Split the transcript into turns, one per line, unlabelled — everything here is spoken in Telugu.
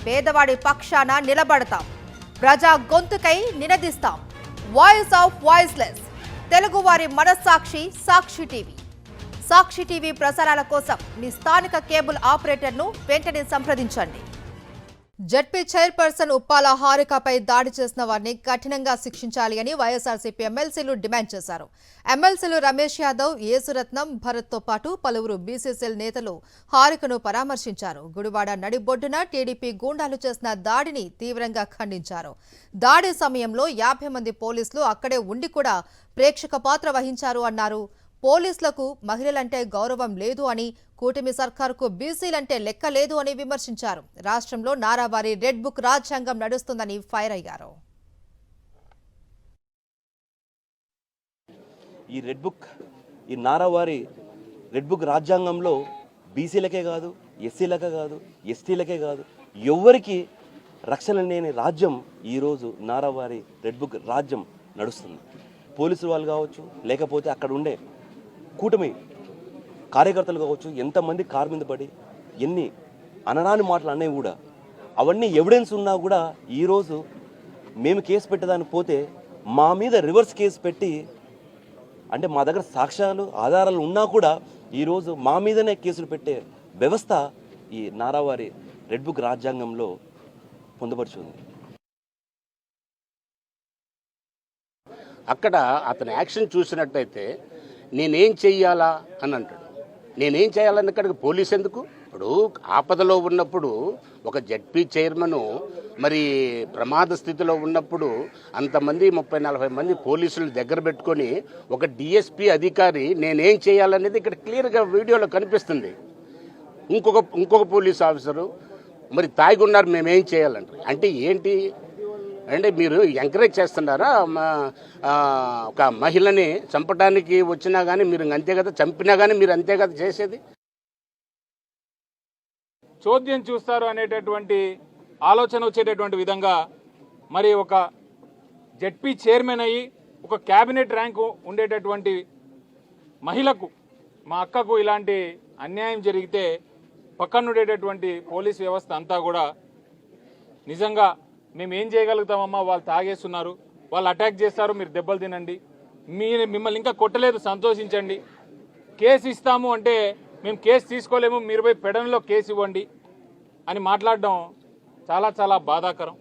పేదవాడి పక్షాన నిలబడతాం, ప్రజా గొంతుకై నినదిస్తాం. వాయిస్ ఆఫ్ వాయిస్లెస్, తెలుగువారి మనస్సాక్షి సాక్షి టీవీ. సాక్షి టీవీ ప్రసారాల కోసం మీ స్థానిక కేబుల్ ఆపరేటర్ను వెంటనే సంప్రదించండి. జడ్పీ చైర్పర్సన్ ఉప్పాల హారికపై దాడి చేసిన వారిని కఠినంగా శిక్షించాలి అని వైఎస్ఆర్సీపీ ఎమ్మెల్సీలు డిమాండ్ చేశారు. ఎమ్మెల్సీలు రమేష్ యాదవ్, యేసురత్నం, భరత్తో పాటు పలువురు బీసీసీఎల్ నేతలు హారికను పరామర్శించారు. గుడివాడ నడిబొడ్డున టీడీపీ గూండాలు చేసిన దాడిని తీవ్రంగా ఖండించారు. దాడి సమయంలో 50 మంది పోలీసులు అక్కడే ఉండి కూడా ప్రేక్షక పాత్ర వహించారు అన్నారు. పోలీసులకు మహిళలంటే గౌరవం లేదు అని, కూటమి సర్కారుకు బీసీలంటే లెక్క లేదు అని విమర్శించారు. రాష్ట్రంలో నారావారి రెడ్ బుక్ రాజ్యాంగం నడుస్తుందని ఫైర్ అయ్యారు.
ఈ నారావారి రెడ్ బుక్ రాజ్యాంగంలో బీసీలకే కాదు, ఎస్సీలకే కాదు, ఎస్టీలకే కాదు, ఎవరికి రక్షణ లేని రాజ్యం ఈరోజు నారావారి రెడ్ బుక్ రాజ్యం నడుస్తుంది. పోలీసు వాళ్ళు కావచ్చు, లేకపోతే అక్కడ ఉండే కూటమి కార్యకర్తలు కావచ్చు, ఎంతమంది కారు మీద పడి ఎన్ని అనరాని మాటలు అనేవి కూడా అవన్నీ ఎవిడెన్స్ ఉన్నా కూడా ఈరోజు మేము కేసు పెట్టేదాన్ని పోతే మా మీద రివర్స్ కేసు పెట్టి, అంటే మా దగ్గర సాక్ష్యాలు ఆధారాలు ఉన్నా కూడా ఈరోజు మా మీదనే కేసులు పెట్టే వ్యవస్థ ఈ నారావారి రెడ్ బుక్ రాజ్యాంగంలో పొందుపరుచుంది.
అక్కడ అతని యాక్షన్ చూసినట్టయితే నేనేం చెయ్యాలా అని అంటాడు. నేనేం చేయాలని ఇక్కడికి పోలీసు ఎందుకు? ఇప్పుడు ఆపదలో ఉన్నప్పుడు ఒక జడ్పీ చైర్మన్ మరి ప్రమాద స్థితిలో ఉన్నప్పుడు అంతమంది 30-40 మంది పోలీసులు దగ్గర పెట్టుకొని ఒక డిఎస్పీ అధికారి నేనేం చేయాలనేది ఇక్కడ క్లియర్గా వీడియోలో కనిపిస్తుంది. ఇంకొక పోలీస్ ఆఫీసరు మరి తాగున్నారు మేమేం చేయాలంటారు. అంటే ఏంటి అంటే మీరు ఎంకరేజ్ చేస్తున్నారా? ఒక మహిళని చంపడానికి వచ్చినా కానీ మీరు అంతే కదా, చంపినా కానీ మీరు అంతే కదా చేసేది.
చోద్యం చూస్తారు అనేటటువంటి ఆలోచన వచ్చేటటువంటి విధంగా మరి ఒక జడ్పీ చైర్మన్ అయ్యి ఒక క్యాబినెట్ ర్యాంకు ఉండేటటువంటి మహిళకు, మా అక్కకు ఇలాంటి అన్యాయం జరిగితే పక్కనుండేటటువంటి పోలీస్ వ్యవస్థ అంతా కూడా నిజంగా మేము ఏం చేయగలుగుతామమ్మా, వాళ్ళు తాగేస్తున్నారు, వాళ్ళు అటాక్ చేస్తారు, మీరు దెబ్బలు తినండి, మిమ్మల్ని ఇంకా కొట్టలేదు సంతోషించండి, కేసు ఇస్తాము అంటే మేము కేసు తీసుకోలేము, మీరు పోయి పెడన్లో కేసు ఇవ్వండి అని మాట్లాడడం చాలా చాలా బాధాకరం.